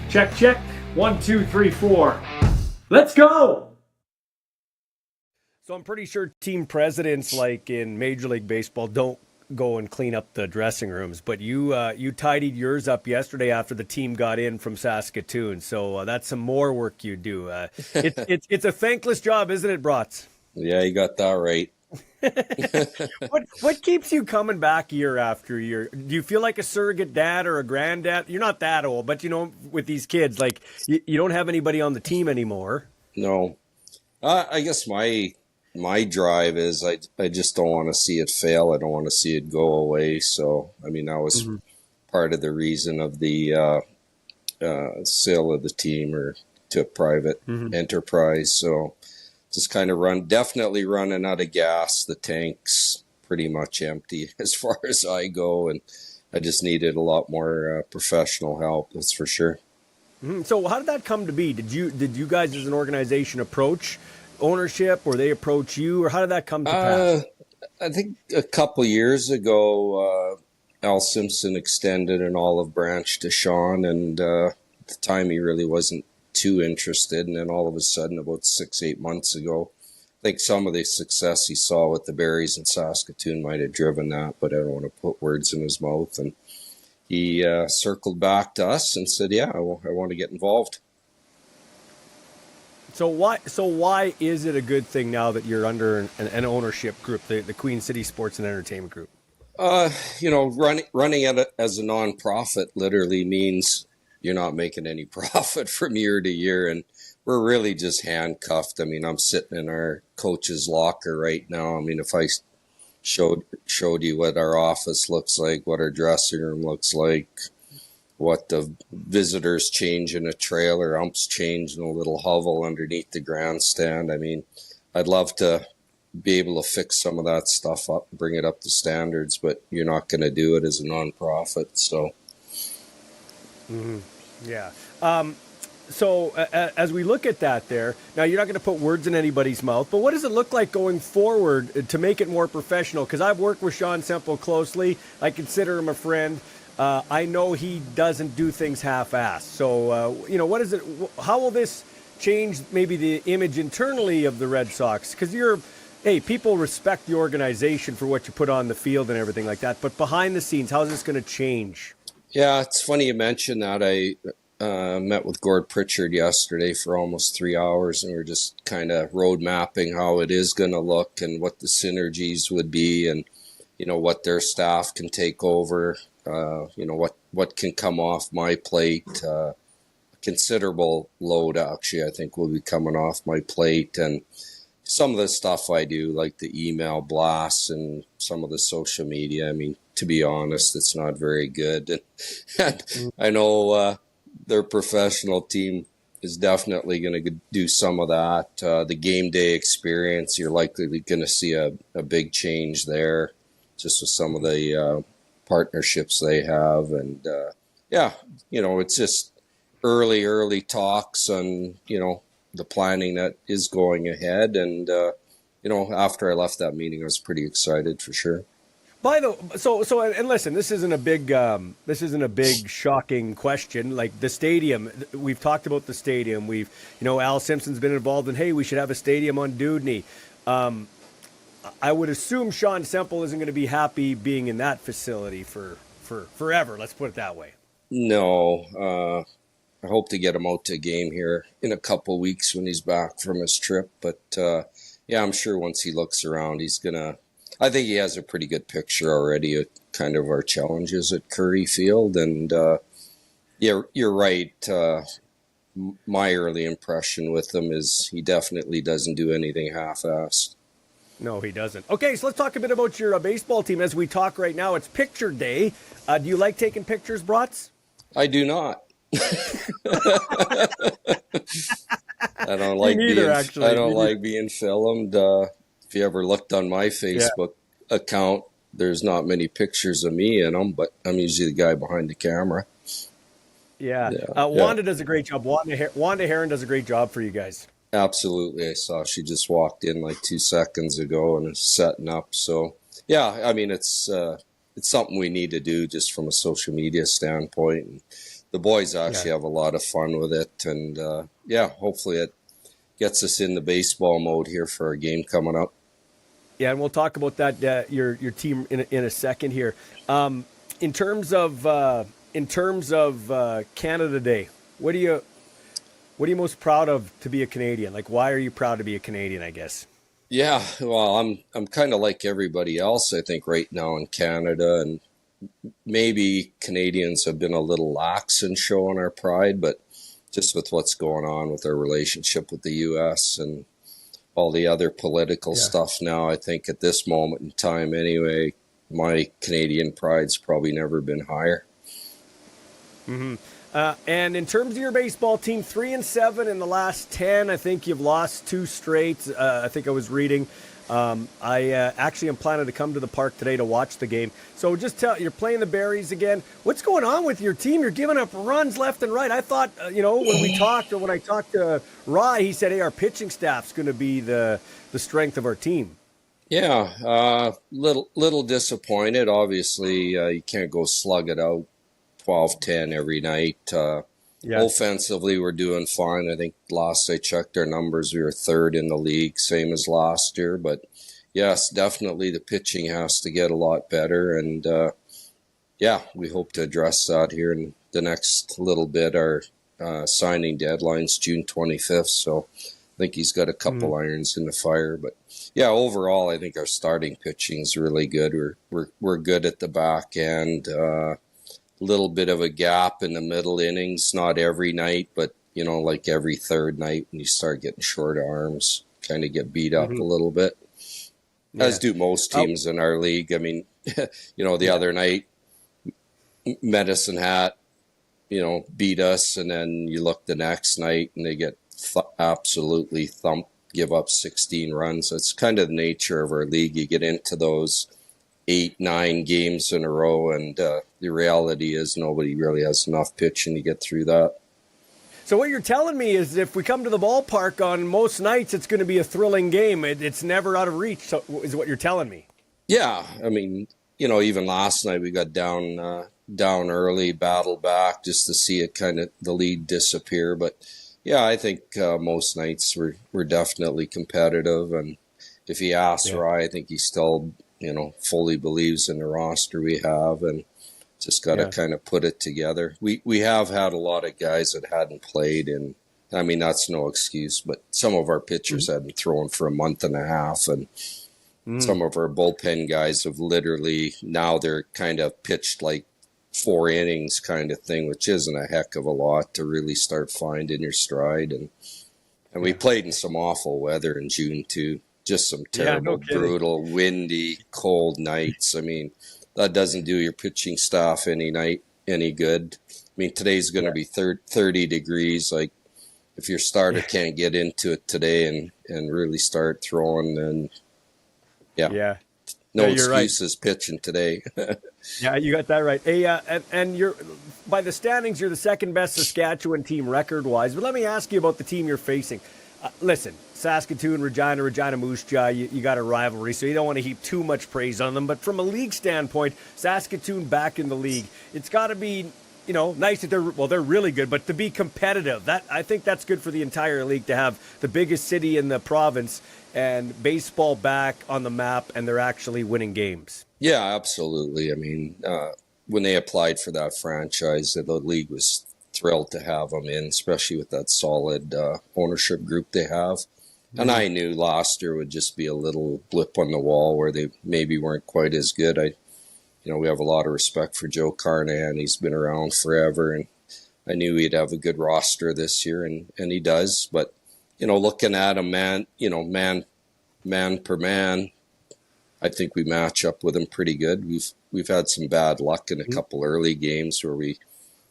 Check, check. 1, 2, 3, 4. Let's go! So I'm pretty sure team presidents, like in Major League Baseball, don't go and clean up the dressing rooms. But you tidied yours up yesterday after the team got in from Saskatoon. So that's some more work you do. It's a thankless job, isn't it, Brotz? Yeah, you got that right. What keeps you coming back year after year? Do you feel like a surrogate dad or a granddad? You're not that old, but with these kids, like you don't have anybody on the team anymore. No, I guess my drive is I just don't want to see it fail. I don't want to see it go away. So I mean that was part of the reason of the sale of the team or to a private enterprise. So. Just kind of definitely running out of gas. The tank's pretty much empty as far as I go, and I just needed a lot more professional help. That's for sure. So how did that come to be? Did you guys as an organization approach ownership, or they approach you, or how did that come to pass? I think a couple years ago, Al Simpson extended an olive branch to Sean, and at the time he really wasn't too interested, and then all of a sudden about 6-8 months ago, I think some of the success he saw with the berries in Saskatoon might have driven that, but I don't want to put words in his mouth. And he circled back to us and said, yeah, I want to get involved. So why is it a good thing now that you're under an ownership group, the Queen City Sports and Entertainment Group? Running it as a nonprofit literally means you're not making any profit from year to year, and we're really just handcuffed. I mean, I'm sitting in our coach's locker right now. I mean, if I showed you what our office looks like, what our dressing room looks like, what the visitors change in a trailer, umps change in a little hovel underneath the grandstand. I mean, I'd love to be able to fix some of that stuff up and bring it up to standards, but you're not going to do it as a nonprofit, so. Yeah. So as we look at that there, now you're not going to put words in anybody's mouth, but what does it look like going forward to make it more professional? Because I've worked with Sean Semple closely. I consider him a friend. I know he doesn't do things half-assed. So, what is it? How will this change maybe the image internally of the Red Sox? Because people respect the organization for what you put on the field and everything like that. But behind the scenes, how is this going to change? Yeah, it's funny you mentioned that. I met with Gord Pritchard yesterday for almost 3 hours, and we were just kind of road mapping how it is going to look and what the synergies would be, and what their staff can take over. What can come off my plate. Considerable load, actually, I think will be coming off my plate, and some of the stuff I do, like the email blasts and some of the social media. I mean, to be honest, it's not very good. And I know their professional team is definitely going to do some of that. The game day experience, you're likely going to see a big change there, just with some of the partnerships they have. And it's just early talks on, the planning that is going ahead. And, after I left that meeting, I was pretty excited for sure. And listen, this isn't a big shocking question. Like the stadium, we've talked about the stadium. Al Simpson's been involved in, hey, we should have a stadium on Dewdney. I would assume Sean Semple isn't going to be happy being in that facility for forever. Let's put it that way. No, I hope to get him out to a game here in a couple weeks when he's back from his trip. But I'm sure once he looks around, I think he has a pretty good picture already of kind of our challenges at Curry Field. And you're right. My early impression with him is he definitely doesn't do anything half-assed. No, he doesn't. Okay, so let's talk a bit about your baseball team as we talk right now. It's picture day. Do you like taking pictures, Brotz? I do not. I don't like Me neither, actually. I don't like being filmed. if you ever looked on my Yeah. Facebook account, there's not many pictures of me in them, but I'm usually the guy behind the camera. Yeah. Yeah, yeah, Wanda does a great job. Wanda Heron does a great job for you guys. absolutely. I saw she just walked in like 2 seconds ago and is setting up. So yeah, I mean it's something we need to do just from a social media standpoint. And the boys Yeah. actually have a lot of fun with it, and yeah, hopefully it gets us in the baseball mode here for our game coming up. Yeah, and we'll talk about that your team in a second here. In terms of Canada Day, what are you most proud of to be a Canadian? Like, why are you proud to be a Canadian? I guess. Yeah, well, I'm kind of like everybody else, I think, right now in Canada, and maybe Canadians have been a little lax in showing our pride, but just with what's going on with our relationship with the U.S. and all the other political Yeah. stuff now, I think at this moment in time, anyway, my Canadian pride's probably never been higher. And in terms of your baseball team, 3-7 in the last 10. I think you've lost 2 straight. I think I was reading. I actually am planning to come to the park today to watch the game. So just you're playing the Berries again. What's going on with your team? You're giving up runs left and right. I thought, when I talked to Rye, he said, hey, our pitching staff's going to be the strength of our team. Yeah, little disappointed. Obviously, you can't go slug it out 12-10 every night. Yeah. Offensively, we're doing fine. I think last I checked our numbers, we were 3rd in the league, same as last year. But yes, definitely the pitching has to get a lot better. And yeah, we hope to address that here in the next little bit. Our signing deadline's June 25th. So I think he's got a couple irons in the fire. But yeah, overall, I think our starting pitching is really good. We're good at the back end. Little bit of a gap in the middle innings, not every night, but like every 3rd night when you start getting short arms, kind of get beat up a little bit, as do most teams in our league. I mean, the other night, Medicine Hat, beat us, and then you look the next night and they get absolutely thumped, give up 16 runs. That's kind of the nature of our league. You get into those 8-9 games in a row, and the reality is nobody really has enough pitching to get through that. So what you're telling me is if we come to the ballpark on most nights, it's going to be a thrilling game. It's never out of reach, so, is what you're telling me. Yeah, I mean, even last night we got down early, battled back just to see it kind of the lead disappear. But yeah, I think most nights we're definitely competitive, and if you ask Rye, I think he still fully believes in the roster we have, and just got to kind of put it together. We have had a lot of guys that hadn't played, and I mean, that's no excuse, but some of our pitchers hadn't thrown for a month and a half, and some of our bullpen guys have literally, now they're kind of pitched like 4 innings kind of thing, which isn't a heck of a lot to really start finding your stride. And we played in some awful weather in June too. Just some terrible, brutal, windy, cold nights. I mean, that doesn't do your pitching staff any good. I mean, today's going to be 30 degrees. Like, if your starter can't get into it today and really start throwing, then no excuses pitching today. Yeah, you got that right. Hey, and you're by the standings, you're the 2nd best Saskatchewan team record-wise. But let me ask you about the team you're facing. Listen, Saskatoon, Regina Moose Jaw, you got a rivalry, so you don't want to heap too much praise on them. But from a league standpoint, Saskatoon back in the league, it's got to be, nice that they're really good, but to be competitive, I think that's good for the entire league to have the biggest city in the province and baseball back on the map, and they're actually winning games. Yeah, absolutely. I mean, when they applied for that franchise, the league was thrilled to have them in, especially with that solid ownership group they have. And I knew last year would just be a little blip on the wall where they maybe weren't quite as good. We have a lot of respect for Joe Carnahan. He's been around forever, and I knew he'd have a good roster this year, and he does. But, looking at him, man per man, I think we match up with him pretty good. We've had some bad luck in a couple early games where we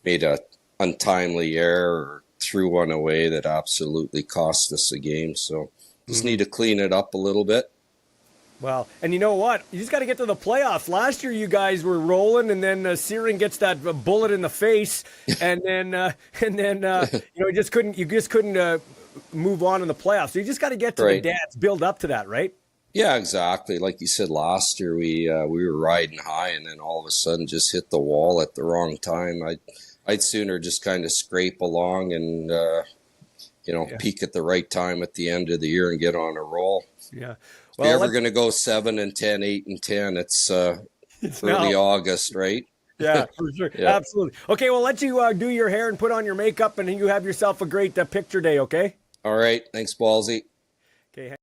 made a untimely error or threw one away that absolutely cost us a game. So just need to clean it up a little bit. Well, and you know what? You just got to get to the playoffs. Last year, you guys were rolling, and then Searing gets that bullet in the face, and then you just couldn't. You just couldn't move on in the playoffs. So you just got to get to the Right. dance, build up to that, right? Yeah, exactly. Like you said, last year we were riding high, and then all of a sudden just hit the wall at the wrong time. I'd sooner just kind of scrape along and peak at the right time at the end of the year and get on a roll. Yeah. If Well, you're ever going to go 7-10, 8-10, it's early now. August, right? Yeah, for sure. Yeah. Absolutely. Okay, well, let you do your hair and put on your makeup, and you have yourself a great picture day, okay? All right. Thanks, Ballsy. Okay.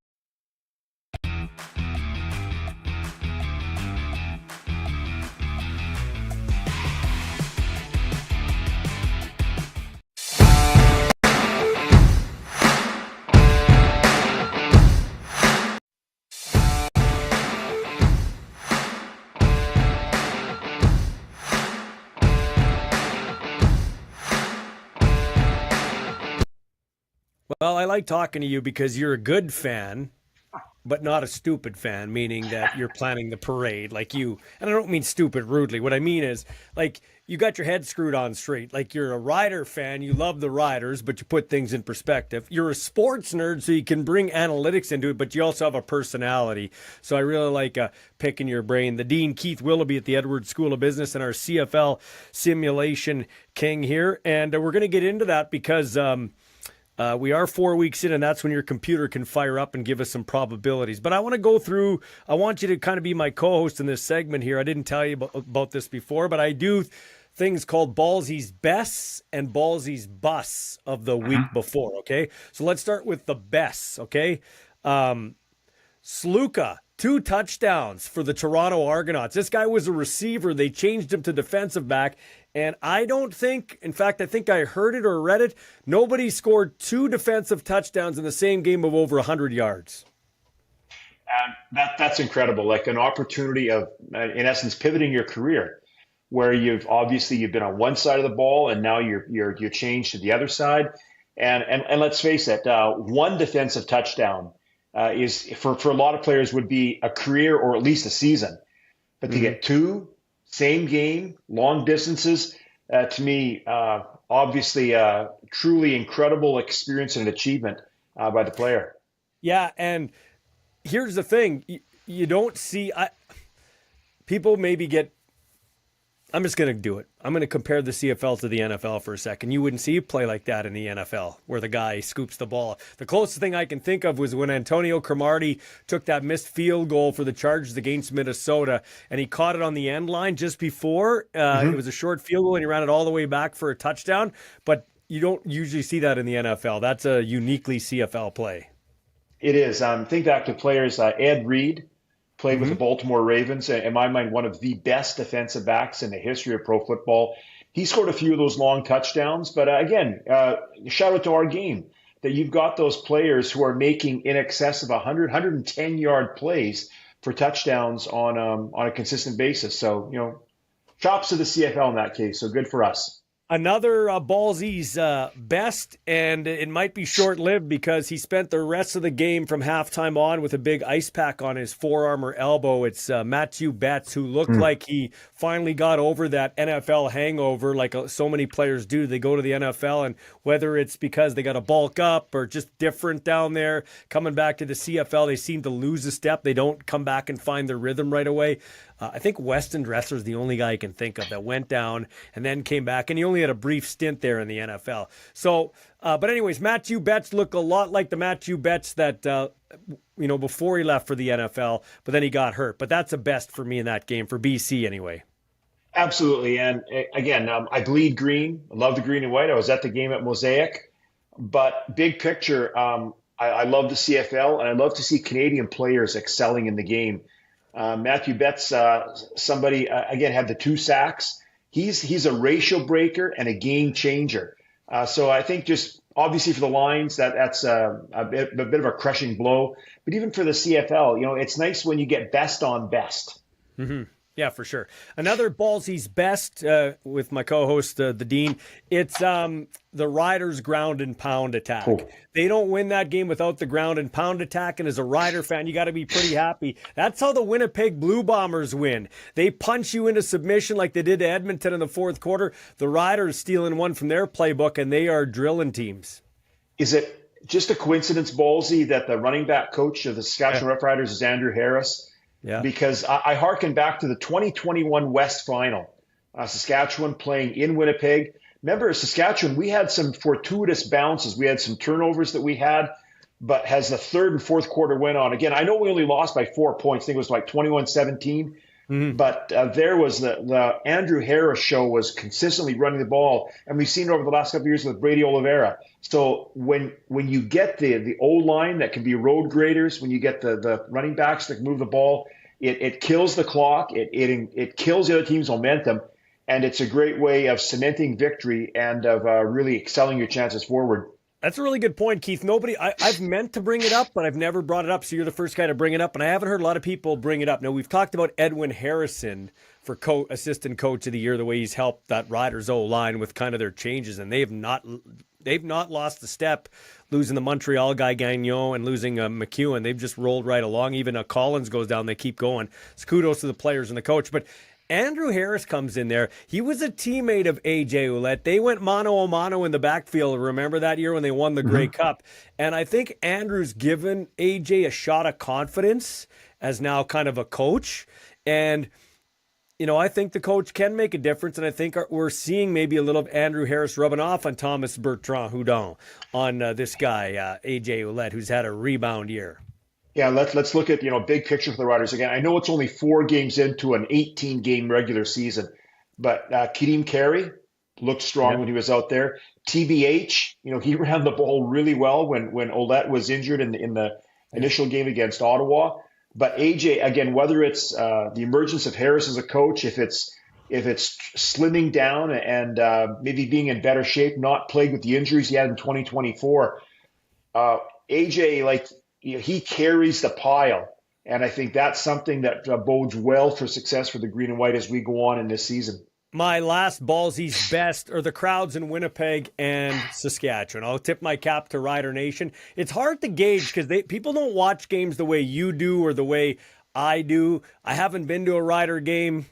Well, I like talking to you because you're a good fan, but not a stupid fan, meaning that you're planning the parade like you, and I don't mean stupid rudely. What I mean is like you got your head screwed on straight. Like you're a rider fan, you love the riders, but you put things in perspective. You're a sports nerd, so you can bring analytics into it, but you also have a personality. So I really like picking your brain. The DEAN Keith Willoughby at the Edwards School of Business and our CFL Simulation King here. And we're going to get into that because we are 4 weeks in, and that's when your computer can fire up and give us some probabilities. But I want to go through, I want you to kind of be my co-host in this segment here. I didn't tell you about this before, but I do things called Ballsy's Bests and Ballsy's Busts of the week before, okay? So let's start with the bests, okay? Sluka, 2 touchdowns for the Toronto Argonauts. This guy was a receiver. They changed him to defensive back. And I don't think, in fact, I think I heard it or read it, nobody scored 2 defensive touchdowns in the same game of over 100 yards. And that's incredible. Like an opportunity of, in essence, pivoting your career, where you've been on one side of the ball and now you're changed to the other side. And let's face it, 1 defensive touchdown is for a lot of players would be a career or at least a season. But to get 2, same game, long distances, to me, obviously, truly incredible experience and achievement by the player. Yeah, and here's the thing. You don't see people maybe get – I'm just going to do it. I'm going to compare the CFL to the NFL for a second. You wouldn't see a play like that in the NFL where the guy scoops the ball. The closest thing I can think of was when Antonio Cromartie took that missed field goal for the Chargers against Minnesota, and he caught it on the end line just before. It was a short field goal, and he ran it all the way back for a touchdown. But you don't usually see that in the NFL. That's a uniquely CFL play. It is. Think back to players, Ed Reed, played with the Baltimore Ravens, in my mind, one of the best defensive backs in the history of pro football. He scored a few of those long touchdowns. But again, shout out to our game that you've got those players who are making in excess of 100, 110-yard plays for touchdowns on a consistent basis. So, chops to the CFL in that case. So good for us. Another Ballsy's best, and it might be short-lived because he spent the rest of the game from halftime on with a big ice pack on his forearm or elbow. It's Matthew Betts, who looked like he finally got over that NFL hangover like so many players do. They go to the NFL, and whether it's because they got to bulk up or just different down there, coming back to the CFL, they seem to lose a step. They don't come back and find their rhythm right away. I think Weston Dressler is the only guy I can think of that went down and then came back, and he only had a brief stint there in the NFL. So, but anyways, Matthew Betts looked a lot like the Matthew Betts that, before he left for the NFL, but then he got hurt. But that's the best for me in that game, for BC anyway. Absolutely. And again, I bleed green. I love the green and white. I was at the game at Mosaic. But big picture, I love the CFL, and I love to see Canadian players excelling in the game. Matthew Betts, somebody, again, had the 2 sacks. He's a ratio breaker and a game changer. So I think just obviously for the Lions, that's a bit of a crushing blow. But even for the CFL, it's nice when you get best on best. Mm-hmm. Yeah, for sure. Another Ballsy's best with my co-host, the Dean. It's the Riders' ground and pound attack. Cool. They don't win that game without the ground and pound attack. And as a Rider fan, you got to be pretty happy. That's how the Winnipeg Blue Bombers win. They punch you into submission like they did to Edmonton in the fourth quarter. The Riders stealing one from their playbook, and they are drilling teams. Is it just a coincidence, Ballsy, that the running back coach of the Saskatchewan Roughriders is Andrew Harris? Yeah. Because I hearken back to the 2021 West Final, Saskatchewan playing in Winnipeg. Remember, Saskatchewan, we had some fortuitous bounces. We had some turnovers that we had, but as the third and fourth quarter went on, again, I know we only lost by 4 points. I think it was like 21-17. But there was the Andrew Harris show was consistently running the ball, and we've seen it over the last couple of years with Brady Oliveira. So when you get the O-line that can be road graders, when you get the running backs that can move the ball, it kills the clock, it kills the other team's momentum, and it's a great way of cementing victory and of really excelling your chances forward. That's a really good point, Keith. I've meant to bring it up, but I've never brought it up. So you're the first guy to bring it up, and I haven't heard a lot of people bring it up. Now, we've talked about Edwin Harrison for assistant coach of the year, the way he's helped that Riders O-line with kind of their changes, and they've not lost a step, losing the Montreal guy Gagnon and losing McEwen. They've just rolled right along. Even Collins goes down, they keep going. So kudos to the players and the coach. But Andrew Harris comes in there. He was a teammate of A.J. Ouellette. They went mano-a-mano in the backfield. Remember that year when they won the Grey Cup? And I think Andrew's given A.J. a shot of confidence as now kind of a coach. And, I think the coach can make a difference. And I think we're seeing maybe a little of Andrew Harris rubbing off on Thomas Bertrand-Houdon, on this guy, A.J. Ouellette, who's had a rebound year. Yeah, let's look at big picture for the Riders again. I know it's only 4 games into an 18-game regular season, but Kadeem Carey looked strong when he was out there. TBH, he ran the ball really well when Ouellette was injured in the initial game against Ottawa. But AJ, again, whether it's the emergence of Harris as a coach, if it's slimming down and maybe being in better shape, not plagued with the injuries he had in 2024, AJ, he carries the pile, and I think that's something that bodes well for success for the green and white as we go on in this season. My last Ballsy's best are the crowds in Winnipeg and Saskatchewan. I'll tip my cap to Rider Nation. It's hard to gauge because people don't watch games the way you do or the way I do. I haven't been to a Rider game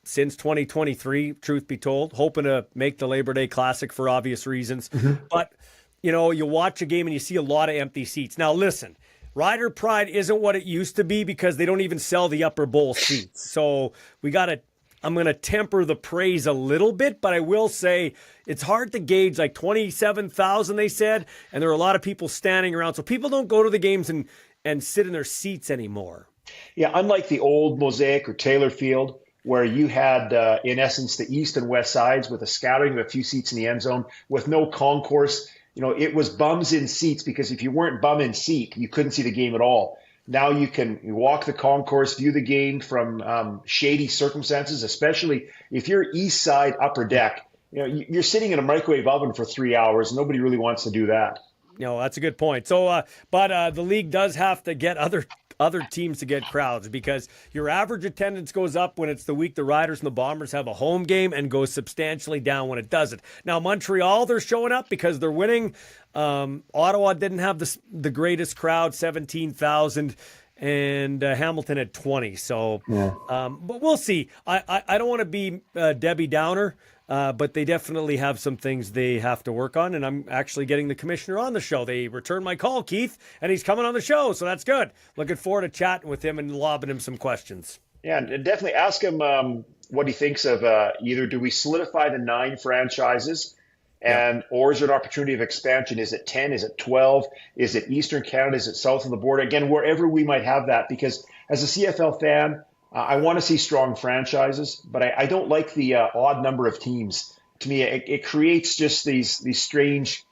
since 2023, truth be told, hoping to make the Labor Day Classic for obvious reasons. But you watch a game and you see a lot of empty seats. Now, listen, Rider Pride isn't what it used to be because they don't even sell the upper bowl seats. So I'm going to temper the praise a little bit, but I will say it's hard to gauge, like 27,000 they said, and there are a lot of people standing around. So people don't go to the games and sit in their seats anymore. Yeah, unlike the old Mosaic or Taylor Field, where you had, in essence, the east and west sides with a scattering of a few seats in the end zone with no concourse. It was bums in seats because if you weren't bum in seat, you couldn't see the game at all. Now you can walk the concourse, view the game from shady circumstances, especially if you're east side upper deck. You're sitting in a microwave oven for 3 hours. Nobody really wants to do that. That's a good point. So, but the league does have to get other teams to get crowds because your average attendance goes up when it's the week the Riders and the Bombers have a home game and goes substantially down when it doesn't. Now, Montreal, they're showing up because they're winning. Ottawa didn't have the greatest crowd, 17,000, and Hamilton had 20. So, but we'll see. I don't want to be Debbie Downer. But they definitely have some things they have to work on, and I'm actually getting the commissioner on the show. They returned my call, Keith, and he's coming on the show, so that's good. Looking forward to chatting with him and lobbing him some questions. Yeah, and definitely ask him what he thinks of either do we solidify the 9 franchises, or is there an opportunity of expansion? Is it 10? Is it 12? Is it Eastern Canada? Is it south of the border? Again, wherever we might have that, because as a CFL fan, I want to see strong franchises, but I don't like the odd number of teams. To me, it creates just these strange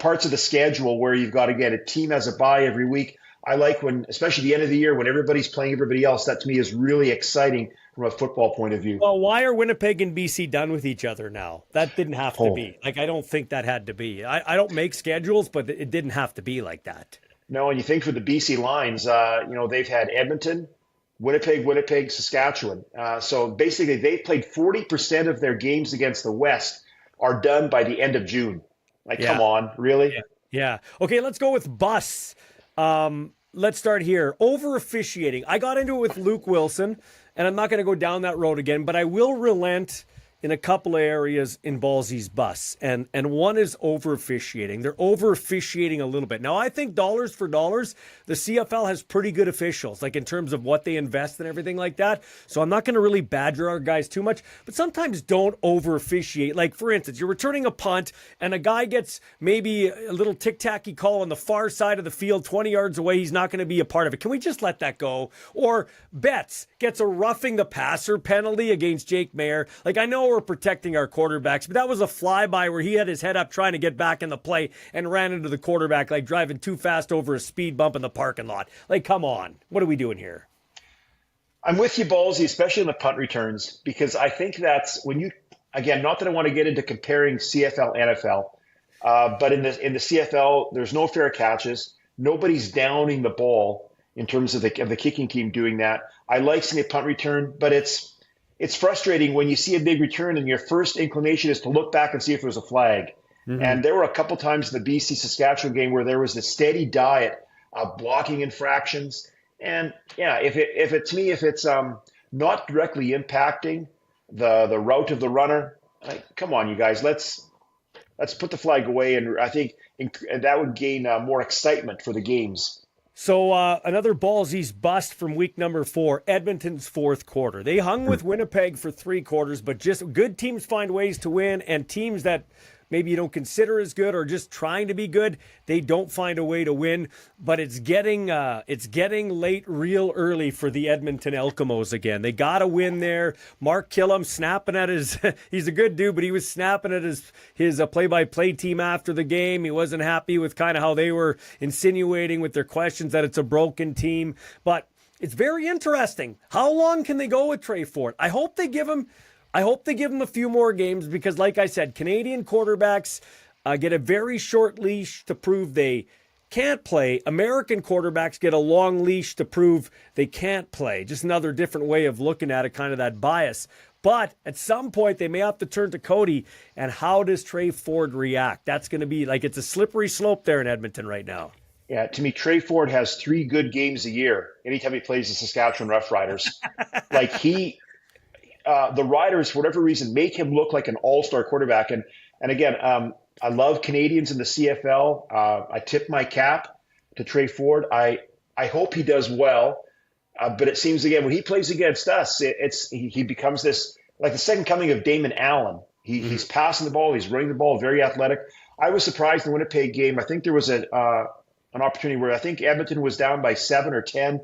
parts of the schedule where you've got to get a team as a bye every week. I like when, especially the end of the year, when everybody's playing everybody else. That to me is really exciting from a football point of view. Well, why are Winnipeg and BC done with each other now? That didn't have to be. I don't think that had to be. I don't make schedules, but it didn't have to be like that. No, and you think for the BC Lions, they've had Edmonton, Winnipeg, Saskatchewan. So basically, they've played 40% of their games against the West are done by the end of June. Like, Yeah. come on, really? Yeah. Okay, let's go with bus. Let's start here. Over officiating. I got into it with Luke Wilson, and I'm not going to go down that road again, but I will relent in a couple of areas in Ballsy's bus. And one is over officiating. They're over officiating a little bit. Now, I think dollars for dollars, the CFL has pretty good officials, like in terms of what they invest and everything like that. So I'm not going to really badger our guys too much, but sometimes don't over officiate. Like, for instance, you're returning a punt and a guy gets maybe a little tic-tacky call on the far side of the field, 20 yards away. He's not going to be a part of it. Can we just let that go? Or Betts gets a roughing the passer penalty against Jake Mayer. Like, I know we're protecting our quarterbacks, but that was a flyby where he had his head up trying to get back in the play and ran into the quarterback, like driving too fast over a speed bump in the parking lot. Like, come on. What are we doing here? I'm with you, Ballsy, especially in the punt returns, because I think that's when you, again, not that I want to get into comparing CFL, NFL, but in the CFL, there's no fair catches. Nobody's downing the ball in terms of the kicking team doing that. I like seeing a punt return, but it's frustrating when you see a big return and your first inclination is to look back and see if there's a flag. Mm-hmm. And there were a couple times in the BC Saskatchewan game where there was a steady diet of blocking infractions. And yeah, if it's not directly impacting the route of the runner, like, come on, you guys, let's put the flag away. And I think that would gain more excitement for the games. So another Ballsy's bust from week number 4, Edmonton's fourth quarter. They hung with Winnipeg for 3 quarters, but just good teams find ways to win, and teams that maybe you don't consider as good or just trying to be good, they don't find a way to win. But it's getting late real early for the Edmonton Elkamos again. They got to win there. Mark Killam snapping at his he's a good dude, but he was snapping at his play-by-play team after the game. He wasn't happy with kind of how they were insinuating with their questions that it's a broken team. But it's very interesting. How long can they go with Trey Ford? I hope they give him a few more games because, like I said, Canadian quarterbacks get a very short leash to prove they can't play. American quarterbacks get a long leash to prove they can't play. Just another different way of looking at it, kind of that bias. But at some point, they may have to turn to Cody. And how does Trey Ford react? That's going to be like it's a slippery slope there in Edmonton right now. Yeah, to me, Trey Ford has 3 good games a year anytime he plays the Saskatchewan Roughriders. Like the Riders, for whatever reason, make him look like an all-star quarterback. And again, I love Canadians in the CFL. I tip my cap to Trey Ford. I hope he does well. But it seems, again, when he plays against us, he becomes this, like the second coming of Damon Allen. He's passing the ball. He's running the ball, very athletic. I was surprised in the Winnipeg game. I think there was an opportunity where I think Edmonton was down by 7 or 10.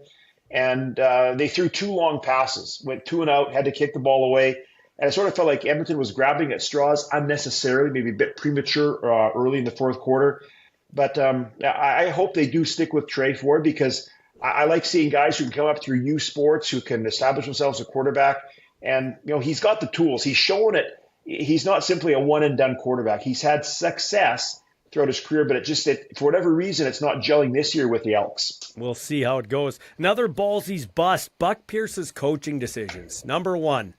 And they threw 2 long passes, went 2 and out, had to kick the ball away. And it sort of felt like Edmonton was grabbing at straws unnecessarily, maybe a bit premature early in the fourth quarter. But I hope they do stick with Trey Ford because I like seeing guys who can come up through U Sports, who can establish themselves as a quarterback. And, he's got the tools. He's showing it. He's not simply a one-and-done quarterback. He's had success throughout his career, but for whatever reason, it's not gelling this year with the Elks. We'll see how it goes. Another Ballsy's bust, Buck Pierce's coaching decisions. Number 1,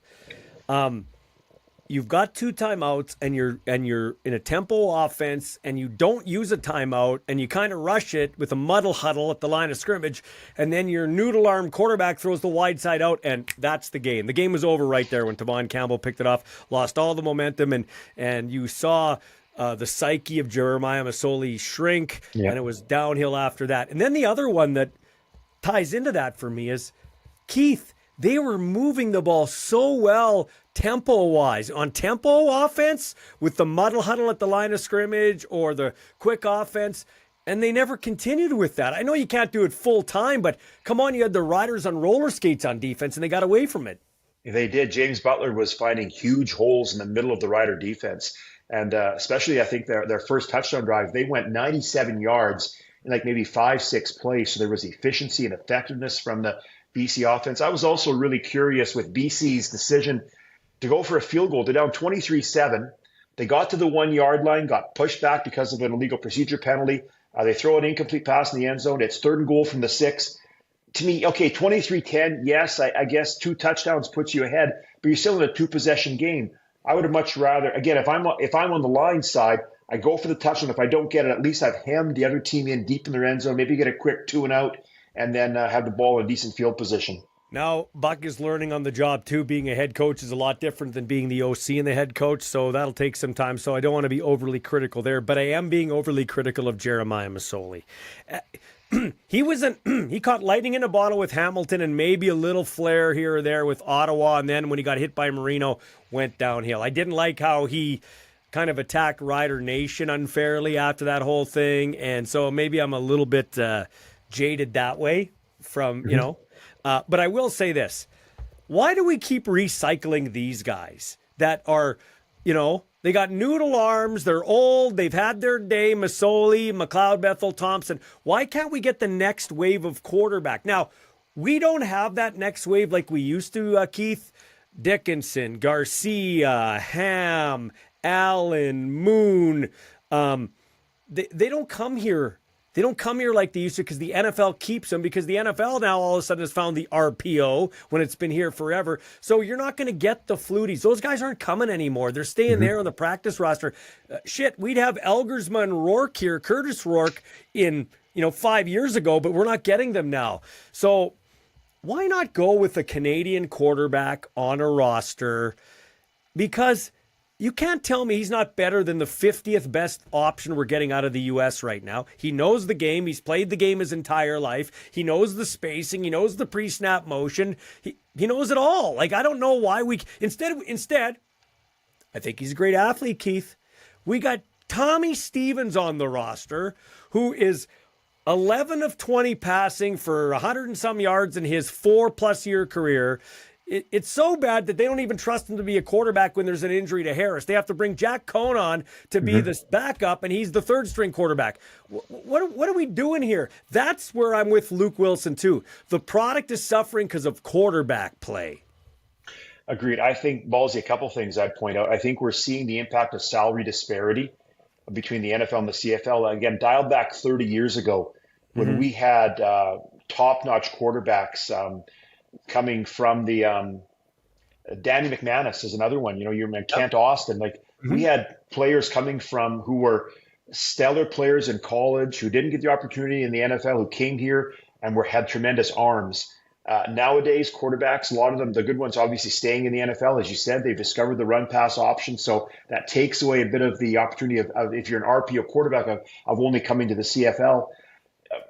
you've got 2 timeouts and you're in a tempo offense and you don't use a timeout and you kind of rush it with a muddle huddle at the line of scrimmage, and then your noodle arm quarterback throws the wide side out, and that's the game. The game was over right there when Tavon Campbell picked it off, lost all the momentum, and you saw the psyche of Jeremiah Masoli shrink, and it was downhill after that. And then the other one that ties into that for me is Keith. They were moving the ball so well tempo-wise. On tempo offense, with the muddle huddle at the line of scrimmage or the quick offense, and they never continued with that. I know you can't do it full time, but come on, you had the Riders on roller skates on defense, and they got away from it. They did. James Butler was finding huge holes in the middle of the Rider defense. And especially, I think their first touchdown drive, they went 97 yards in like maybe 5-6 plays. So there was efficiency and effectiveness from the BC offense. I was also really curious with BC's decision to go for a field goal. They're down 23-7. They got to the 1-yard line, got pushed back because of an illegal procedure penalty. They throw an incomplete pass in the end zone. It's 3rd and goal from the 6. to me, okay, 23-10, yes, I guess 2 touchdowns puts you ahead, but you're still in a 2-possession game. I would have much rather, again, if I'm on the line side, I go for the touchdown. If I don't get it, at least I've hemmed the other team in deep in their end zone, maybe get a quick 2 and out, and then have the ball in decent field position. Now, Buck is learning on the job, too. Being a head coach is a lot different than being the OC and the head coach, so that'll take some time. So I don't want to be overly critical there, but I am being overly critical of Jeremiah Masoli. He caught lightning in a bottle with Hamilton and maybe a little flare here or there with Ottawa, and then when he got hit by Marino, went downhill. I didn't like how he kind of attacked Rider Nation unfairly after that whole thing, and so maybe I'm a little bit jaded that way from, you know. But I will say this. Why do we keep recycling these guys that are, you know, they got noodle arms, they're old, they've had their day, Masoli, McLeod, Bethel, Thompson. Why can't we get the next wave of quarterback? Now, we don't have that next wave like we used to, Keith. Dickinson, Garcia, Ham, Allen, Moon. They don't come here. They don't come here like they used to because the NFL keeps them, because the NFL now all of a sudden has found the RPO when it's been here forever. So you're not going to get the fluties. Those guys aren't coming anymore. They're staying there on the practice roster. We'd have Elgersman, Rourke here, Curtis Rourke in, 5 years ago, but we're not getting them now. So why not go with a Canadian quarterback on a roster? Because you can't tell me he's not better than the 50th best option we're getting out of the U.S. right now. He knows the game. He's played the game his entire life. He knows the spacing. He knows the pre-snap motion. He knows it all. Like, I don't know why we... Instead, I think he's a great athlete, Keith. We got Tommy Stevens on the roster, who is 11 of 20 passing for 100 and some yards in his 4+ year career. It's so bad that they don't even trust him to be a quarterback when there's an injury to Harris. They have to bring Jack Cohn on to be this backup, and he's the third-string quarterback. What are we doing here? That's where I'm with Luke Wilson, too. The product is suffering because of quarterback play. Agreed. I think, Ballsy, a couple things I'd point out. I think we're seeing the impact of salary disparity between the NFL and the CFL. Again, dialed back 30 years ago when we had top-notch quarterbacks coming from the Danny McManus is another one. You remember Kent Austin. We had players coming from who were stellar players in college who didn't get the opportunity in the NFL, who came here and had tremendous arms. Nowadays, quarterbacks, a lot of them, the good ones, obviously staying in the NFL. As you said, they've discovered the run-pass option, so that takes away a bit of the opportunity of if you're an RPO quarterback, of only coming to the CFL.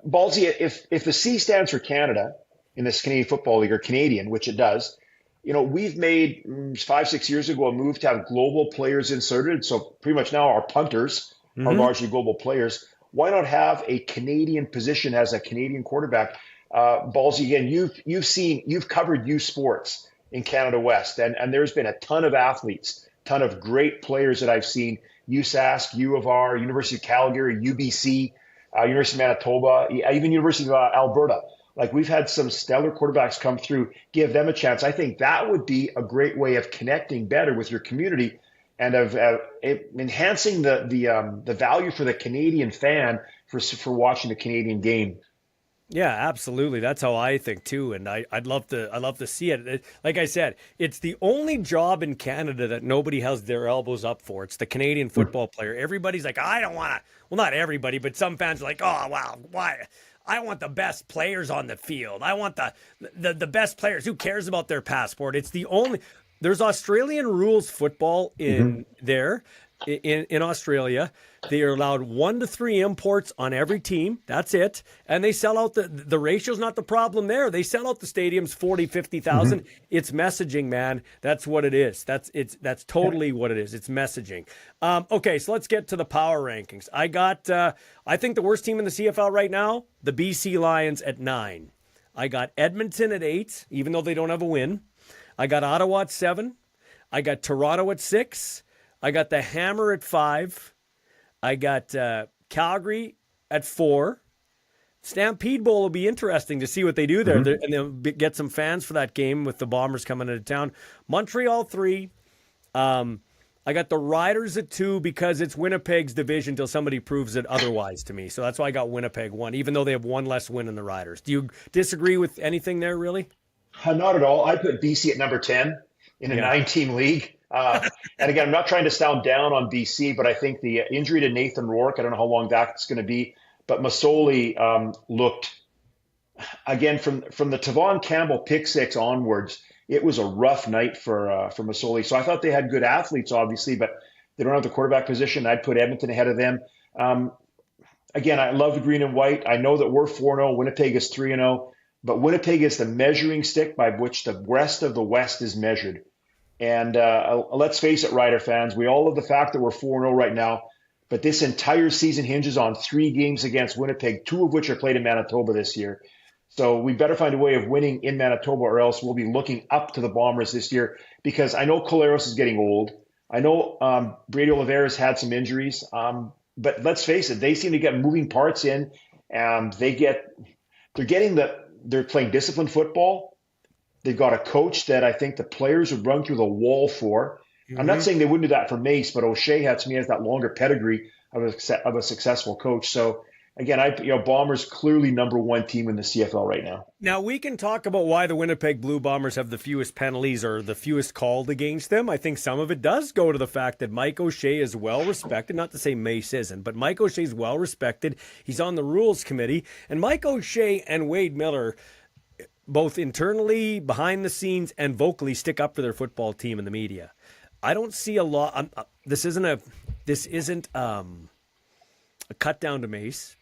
Ballsy, if the C stands for Canada in this Canadian Football League, or Canadian, which it does, we've made 5-6 years ago a move to have global players inserted. So pretty much now our punters are largely global players. Why not have a Canadian position as a Canadian quarterback? Ballsy, again, you've covered U Sports in Canada West, and there's been a ton of athletes, ton of great players that I've seen. USask, U of R, University of Calgary, UBC, University of Manitoba, even University of Alberta. We've had some stellar quarterbacks come through. Give them a chance. I think that would be a great way of connecting better with your community and of enhancing the value for the Canadian fan for watching the Canadian game. Yeah, absolutely. That's how I think too, and I'd love to see it. Like I said, it's the only job in Canada that nobody has their elbows up for. It's the Canadian football player. Everybody's like, I don't want to. Well, not everybody, but some fans are like, oh wow, why? I want the best players on the field. I want the best players. Who cares about their passport? It's the only. There's Australian rules football in there. In Australia, they are allowed 1 to 3 imports on every team. That's it. And they sell out the ratio's not the problem there. They sell out the stadiums 40, 50,000. It's messaging, man. That's what it is. That's totally what it is. It's messaging. Okay, so let's get to the power rankings. I think the worst team in the CFL right now, the BC Lions at 9. I got Edmonton at 8, even though they don't have a win. I got Ottawa at 7. I got Toronto at 6. I got the Hammer at 5. I got Calgary at 4. Stampede Bowl will be interesting to see what they do there. And they'll get some fans for that game with the Bombers coming into town. Montreal 3. I got the Riders at 2 because it's Winnipeg's division until somebody proves it otherwise to me. So that's why I got Winnipeg 1, even though they have one less win than the Riders. Do you disagree with anything there, really? Not at all. I put BC at number 10 in a Yeah. 9-team league. And again, I'm not trying to sound down on BC, but I think the injury to Nathan Rourke, I don't know how long that's going to be, but Masoli looked, again, from the Tavon Campbell pick six onwards, it was a rough night for Masoli. So I thought they had good athletes, obviously, but they don't have the quarterback position. I'd put Edmonton ahead of them. Again, I love the green and white. I know that we're 4-0. Winnipeg is 3-0. But Winnipeg is the measuring stick by which the rest of the West is measured. And let's face it, Rider fans, we all love the fact that we're 4-0 right now, but this entire season hinges on 3 games against Winnipeg, 2 of which are played in Manitoba this year. So we better find a way of winning in Manitoba, or else we'll be looking up to the Bombers this year, because I know Collaros is getting old. I know Brady Oliveira's had some injuries, but let's face it, they seem to get moving parts in, and they're playing disciplined football. They've got a coach that I think the players would run through the wall for. Mm-hmm. I'm not saying they wouldn't do that for Mace, but O'Shea has that longer pedigree of a successful coach. So again, Bombers clearly number 1 team in the CFL right now. Now, we can talk about why the Winnipeg Blue Bombers have the fewest penalties or the fewest called against them. I think some of it does go to the fact that Mike O'Shea is well respected. Not to say Mace isn't, but Mike O'Shea is well respected. He's on the rules committee. And Mike O'Shea and Wade Miller, both internally, behind the scenes, and vocally, stick up for their football team in the media. I don't see a lot. This isn't a cut down to Mace,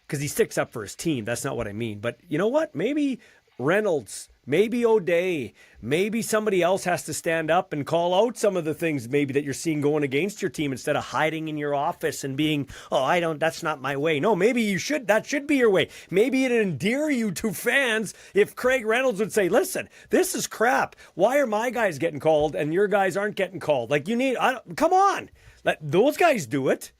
because he sticks up for his team. That's not what I mean. But you know what? Maybe Reynolds, maybe O'Day, maybe somebody else has to stand up and call out some of the things maybe that you're seeing going against your team, instead of hiding in your office and being, that's not my way. No, maybe that should be your way. Maybe it'd endear you to fans if Craig Reynolds would say, listen, this is crap. Why are my guys getting called and your guys aren't getting called? Come on. Let those guys do it.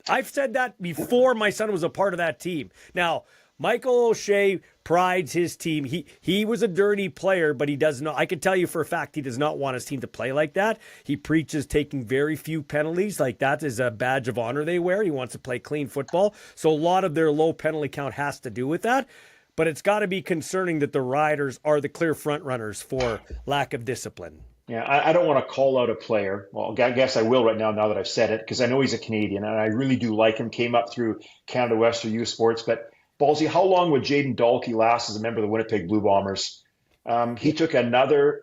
I've said that before my son was a part of that team. Now, Michael O'Shea prides his team. He was a dirty player, but he does not. I can tell you for a fact he does not want his team to play like that. He preaches taking very few penalties. Like, that is a badge of honor they wear. He wants to play clean football. So a lot of their low penalty count has to do with that. But it's got to be concerning that the Riders are the clear front runners for lack of discipline. Yeah, I don't want to call out a player. Well, I guess I will right now that I've said it, because I know he's a Canadian, and I really do like him. Came up through Canada West or Youth Sports. But, Ballsy, how long would Jaden Dahlke last as a member of the Winnipeg Blue Bombers? He took another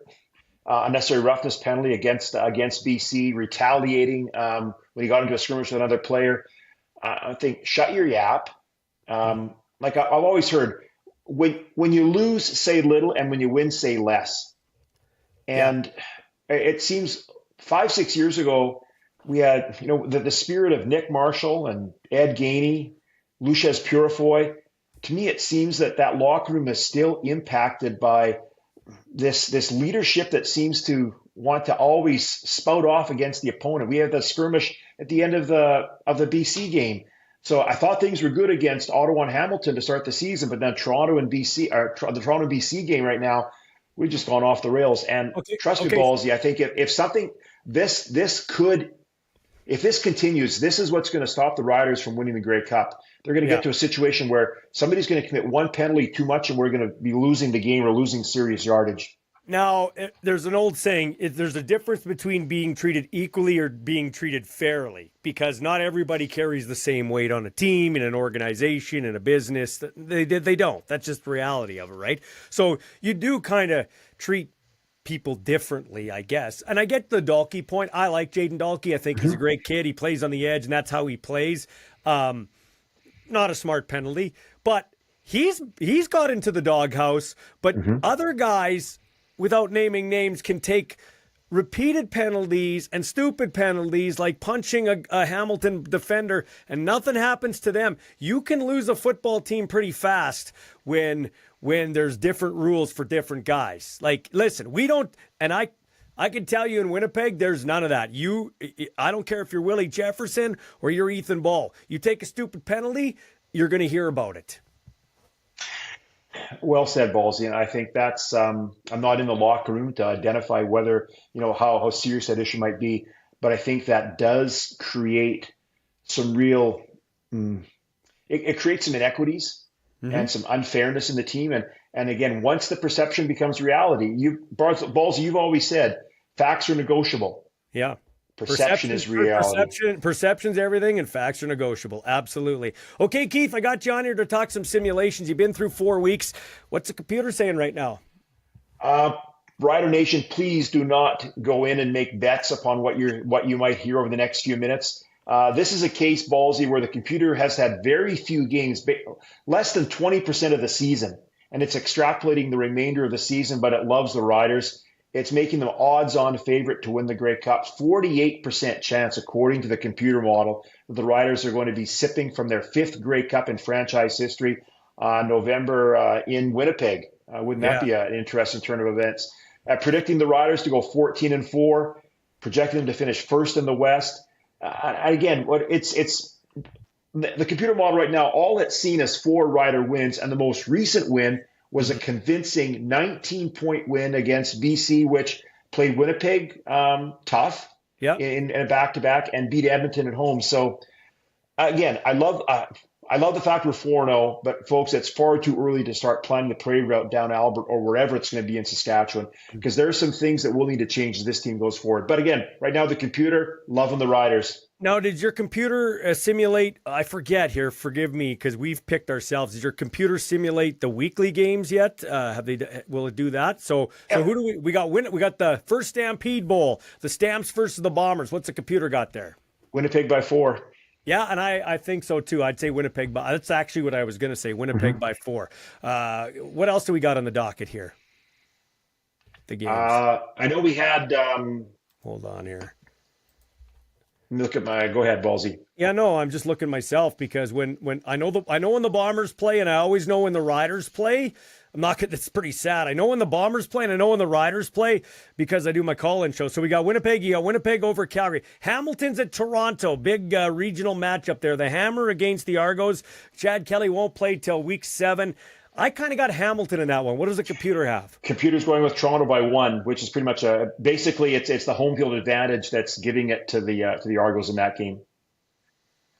unnecessary roughness penalty against BC, retaliating when he got into a skirmish with another player. I think, shut your yap. I've always heard, when you lose, say little, and when you win, say less. And it seems 5-6 years ago, we had, the spirit of Nick Marshall and Ed Gainey, Lucius Purifoy. To me, it seems that locker room is still impacted by this leadership that seems to want to always spout off against the opponent. We had the skirmish at the end of the BC game. So I thought things were good against Ottawa and Hamilton to start the season, but then Toronto and BC, or the Toronto BC game right now, we've just gone off the rails. And trust me, Ballsy, I think if something, if this continues, this is what's going to stop the Riders from winning the Grey Cup. They're going to get to a situation where somebody's going to commit one penalty too much, and we're going to be losing the game or losing serious yardage. Now, there's an old saying, there's a difference between being treated equally or being treated fairly, because not everybody carries the same weight on a team, in an organization, in a business. They don't. That's just the reality of it, right? So you do kind of treat people differently, I guess. And I get the Dahlke point. I like Jaden Dahlke. I think he's a great kid. He plays on the edge, and that's how he plays. Not a smart penalty, but he's got into the doghouse. But other guys, without naming names, can take repeated penalties and stupid penalties, like punching a Hamilton defender, and nothing happens to them. You can lose a football team pretty fast when there's different rules for different guys. Like, listen, we don't, and I can tell you in Winnipeg, there's none of that. I don't care if you're Willie Jefferson or you're Ethan Ball. You take a stupid penalty, you're going to hear about it. Well said, Ballsy. And I think that's, I'm not in the locker room to identify whether, how serious that issue might be. but I think that does create some real, it creates some inequities Mm-hmm. and some unfairness in the team. And again, once the perception becomes reality, Ballsy, you've always said facts are negotiable. Yeah. Perception is reality. Perception's everything, and facts are negotiable. Absolutely. Okay, Keith, I got you on here to talk some simulations. You've been through 4 weeks. What's the computer saying right now? Rider Nation, please do not go in and make bets upon what you might hear over the next few minutes. This is a case, Ballsy, where the computer has had very few games, less than 20% of the season, and it's extrapolating the remainder of the season, but it loves the Riders. It's making them odds-on favorite to win the Grey Cup. 48% chance, according to the computer model, that the Riders are going to be sipping from their 5th Grey Cup in franchise history on November in Winnipeg. Wouldn't that be an interesting turn of events? Predicting the Riders to go 14-4, projecting them to finish first in the West. Again, it's the computer model right now. All it's seen is 4 Rider wins, and the most recent win was a convincing 19-point win against BC, which played Winnipeg tough in a back-to-back and beat Edmonton at home. So again, I love the fact we're 4-0, but folks, it's far too early to start planning the parade route down Albert or wherever it's going to be in Saskatchewan, because there are some things that will need to change as this team goes forward. But again, right now, the computer, loving the Riders. Now, did your computer simulate, I forget here, forgive me, because we've picked ourselves. Did your computer simulate the weekly games yet? Will it do that? So who do we got? We got the first Stampede Bowl, the Stamps versus the Bombers. What's the computer got there? Winnipeg by 4. Yeah, and I think so too. I'd say Winnipeg, but that's actually what I was going to say, Winnipeg by 4. What else do we got on the docket here? The games. I know we had. Hold on here. Look at go ahead, Ballsy. Yeah, no, I'm just looking myself, because when I know when the Bombers play, and I always know when the Riders play. It's pretty sad. I know when the Bombers play and I know when the Riders play, because I do my call-in show. So we got Winnipeg. You got Winnipeg over Calgary. Hamilton's at Toronto. Big regional matchup there. The Hammer against the Argos. Chad Kelly won't play till week 7. I kind of got Hamilton in that one. What does the computer have? Computer's going with Toronto by 1, which is pretty much basically it's the home field advantage that's giving it to the Argos in that game.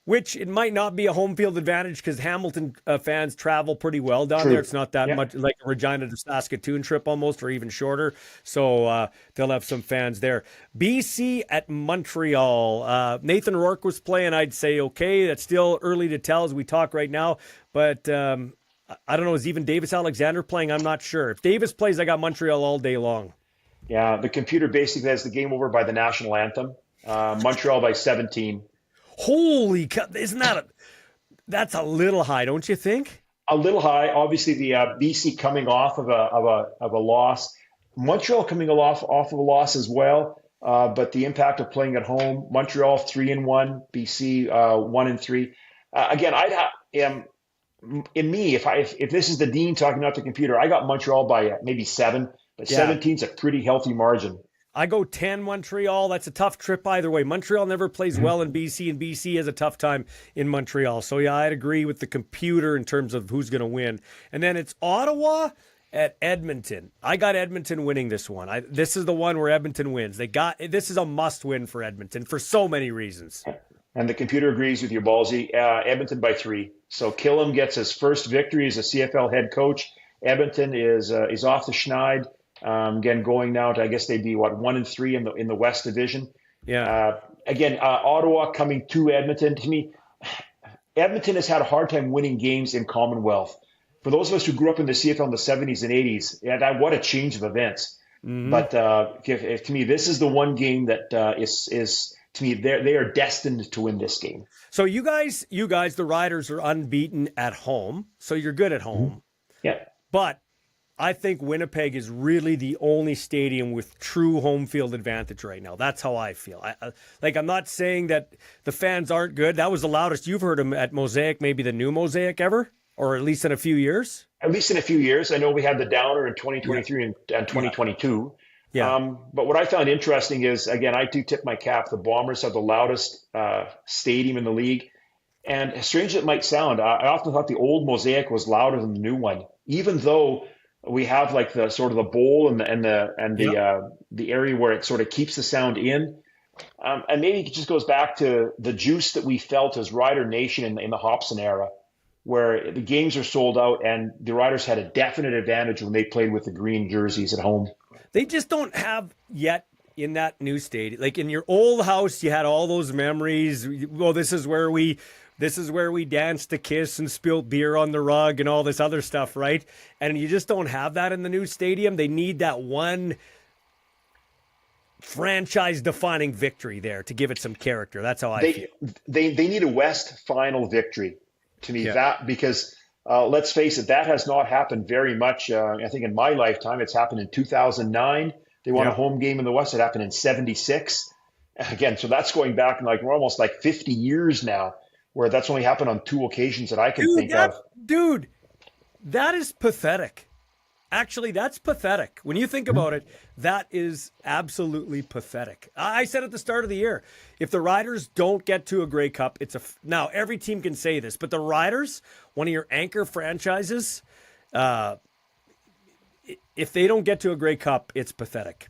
Which it might not be a home field advantage, because Hamilton fans travel pretty well down there. It's not that much like a Regina to Saskatoon trip almost, or even shorter. So they'll have some fans there. BC at Montreal. Nathan Rourke was playing. I'd say okay. That's still early to tell as we talk right now. But I don't know. Is even Davis Alexander playing? I'm not sure. If Davis plays, I got Montreal all day long. Yeah, the computer basically has the game over by the national anthem. Montreal by 17. Holy cow! That's a little high, don't you think? A little high. Obviously, the BC coming off of a loss, Montreal coming off of a loss as well. But the impact of playing at home, Montreal 3-1, BC 1-3. Again, if this is the Dean talking about the computer, I got Montreal by maybe 7, but 17's a pretty healthy margin. I go 10 Montreal. That's a tough trip either way. Montreal never plays well in BC, and BC has a tough time in Montreal. So, yeah, I'd agree with the computer in terms of who's going to win. And then it's Ottawa at Edmonton. I got Edmonton winning this one. This is the one where Edmonton wins. This is a must-win for Edmonton for so many reasons. And the computer agrees with you, Ballsy. Edmonton by 3. So Killam gets his first victory as a CFL head coach. Edmonton is off the schneid. Again, going now to, I guess they'd be 1-3 in the West Division. Yeah. Ottawa coming to Edmonton. To me, Edmonton has had a hard time winning games in Commonwealth. For those of us who grew up in the CFL in the 70s and 80s, what a change of events. Mm-hmm. But to me, this is the one game that is to me they are destined to win this game. So you guys, the Riders are unbeaten at home, so you're good at home. Mm-hmm. Yeah, but I think Winnipeg is really the only stadium with true home field advantage right now. That's how I feel. I'm not saying that the fans aren't good. That was the loudest you've heard them at Mosaic, maybe the new Mosaic ever, or at least in a few years. At least in a few years. I know we had the downer in 2023 and 2022. Yeah. But what I found interesting is, again, I do tip my cap. The Bombers have the loudest stadium in the league. And as strange as it might sound, I often thought the old Mosaic was louder than the new one, even though we have like the sort of the bowl and the area where it sort of keeps the sound in. And maybe it just goes back to the juice that we felt as Rider Nation in the Hobson era, where the games are sold out and the Riders had a definite advantage when they played with the green jerseys at home. They just don't have yet in that new stadium. Like in your old house, you had all those memories. Well, this is where we danced to Kiss and spilled beer on the rug and all this other stuff, right? And you just don't have that in the new stadium. They need that one franchise-defining victory there to give it some character. That's how I feel. They need a West final victory to me. Because let's face it, that has not happened very much. I think in my lifetime, it's happened in 2009. They won a home game in the West. It happened in 76. Again, so that's going back we're almost 50 years now, where that's only happened on 2 occasions that I can think of. Dude, that is pathetic. Actually, that's pathetic. When you think about it, that is absolutely pathetic. I said at the start of the year, if the Riders don't get to a Grey Cup, now every team can say this, but the Riders, one of your anchor franchises, if they don't get to a Grey Cup, it's pathetic.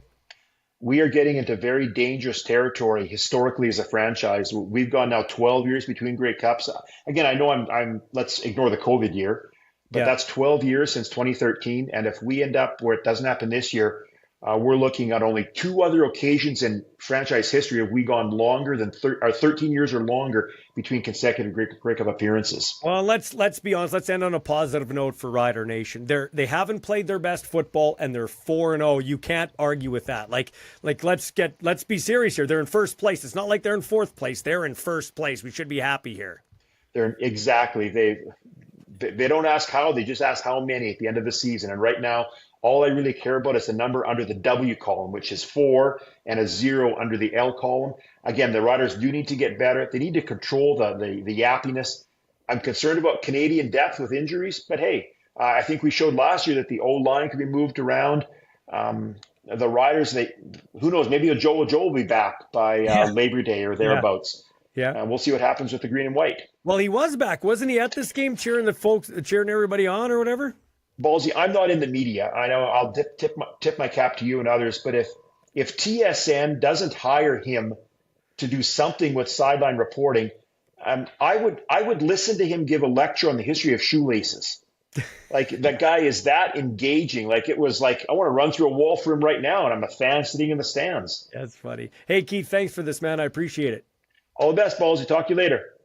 We are getting into very dangerous territory historically as a franchise. We've gone now 12 years between Grey Cups. Again, I know I'm let's ignore the COVID year, but that's 12 years since 2013. And if we end up where it doesn't happen this year, we're looking at only 2 other occasions in franchise history have we gone longer than 13 years or longer between consecutive Grey Cup appearances. Well, let's be honest. Let's end on a positive note for Rider Nation. They haven't played their best football, and they're 4-0. You can't argue with that. Let's be serious here. They're in first place. It's not like they're in fourth place. They're in first place. We should be happy here. Exactly. They don't ask how. They just ask how many at the end of the season. And right now, all I really care about is the number under the W column, which is 4, and a 0 under the L column. Again, the Riders do need to get better. They need to control the yappiness. I'm concerned about Canadian depth with injuries, but hey, I think we showed last year that the O-line can be moved around. The Riders, who knows, maybe Joe will be back by Labor Day or thereabouts. Yeah. We'll see what happens with the green and white. Well, he was back. Wasn't he at this game cheering everybody on or whatever? Ballsy, I'm not in the media. I know I'll tip my cap to you and others, but if TSN doesn't hire him to do something with sideline reporting, I would listen to him give a lecture on the history of shoelaces. That guy is that engaging. It was I want to run through a wall for him right now, and I'm a fan sitting in the stands. That's funny. Hey, Keith, thanks for this, man. I appreciate it. All the best, Ballsy. Talk to you later.